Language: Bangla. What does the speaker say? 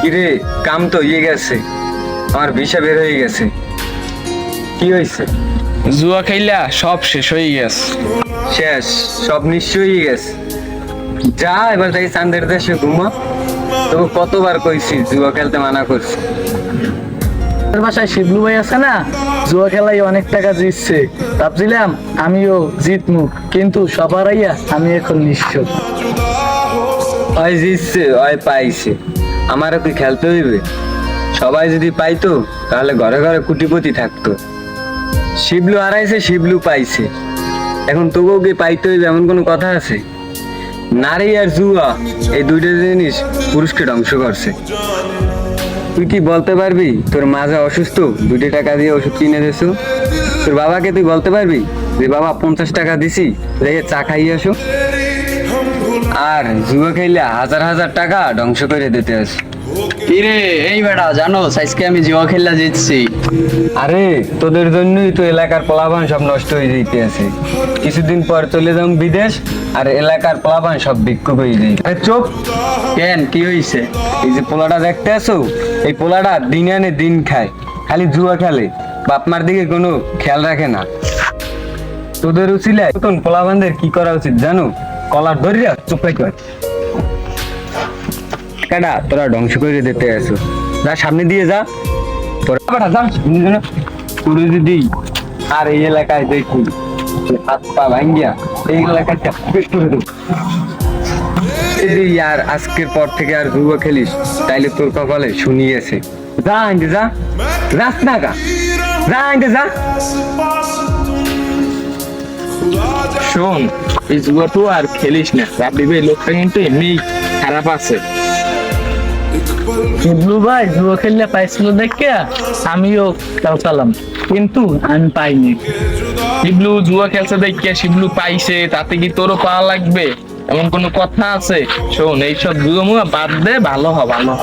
কিরে, কাম তো ইয়ে গেছে, আমার ভিসা বের হয়ে গেছে। কি হয়েছে? জুয়া খেলা সব শেষ হয়ে গেছে। শেষ? সব নিশ্চয়ই গেছে। যা এবার যাই চান্দের দেশে ঘুমা। তোকে কতবার কইছি জুয়া খেলতে মানা করছি। তোর বাসায় শিবলু ভাই আছে না, জুয়া খেলায় অনেক টাকা জিতছে। ভাবছিলাম আমিও জিতমু, কিন্তু সবার আইয়া আমি এখন নিঃস্ব। ওই জিতছে, ওই পাইছে, আমারও কি খেলতে হইবে? সবাই যদি পাইতো তাহলে ঘরে ঘরে কোটিপতি থাকতো। শিবলু হারাইছে, শিবলু পাইছে, এখন তোকেও কি পাইতে হইবে এমন কোনো কথা আছে? নারী আর জুয়া এই দুইটা জিনিস পুরুষকে ধ্বংস করছে। তুই কি বলতে পারবি তোর মাজা অসুস্থ, 2 টাকা দিয়ে ওষুধ কিনে দিছো? তোর বাবাকে তুই বলতে পারবি যে বাবা 50 টাকা দিছি, রেখে চা খাইয়ে আসো? আর জুয়া খেলে হাজার হাজার টাকা ধ্বংস করে দিতে আসে। কিরে এই বেটা, জানো আজকে আমি জুয়া খেলা জিতছি। আরে তোদের জন্যই তো এলাকার পোলাপান সব নষ্ট হয়ে যেতে আছে। কিছুদিন পর চলে যাম বিদেশ, আর এলাকার পোলাপান সব ভিক্ষুক হয়ে যায়। আরে চুপ! কেন, কি হইছে? এই যে পোলাটা দেখতে আছো, এই পোলাটা দিন আনে দিন খায়, খালি জুয়া খেলে, বাপ মার দিকে কোনো খেয়াল রাখে না। তোদের উচিলায় নতুন পোলাপানদের কি করা উচিত জানো? কলার ধরিয়া চুপ কর। কেডা তোরা ধ্বংস করে দিতে আসো? যা সামনে দিয়ে যা। তোর যদি আর এই এলাকায় দেখি হাত পা ভাঙ্গিয়া এই এলাকাটা বেশ করে দেবো। যদি আর আজকের পর থেকে আর জুয়া খেলিস তাইলে তোর কপালে শুনিয়েছে। যা আনতে যা, যাস না গা, যা আনতে যা। শোন, এই জুয়া তো আর খেলিস না। রাব্বি ভাই লোকটা কিন্তু এমনি খারাপ আছে। শিবলু ভাই জুয়া খেললে পাইছিল দেখে আমিও খেলতাম, কিন্তু আমি পাইনি। শিবলু জুয়া খেলছে দেখে শিবলু পাইছে, তাতে কি তোরও পাওয়া লাগবে এমন কোনো কথা আছে? শোন, এইসব জুয়া মুয়া বাদ দে, ভালো হ ভালো হ।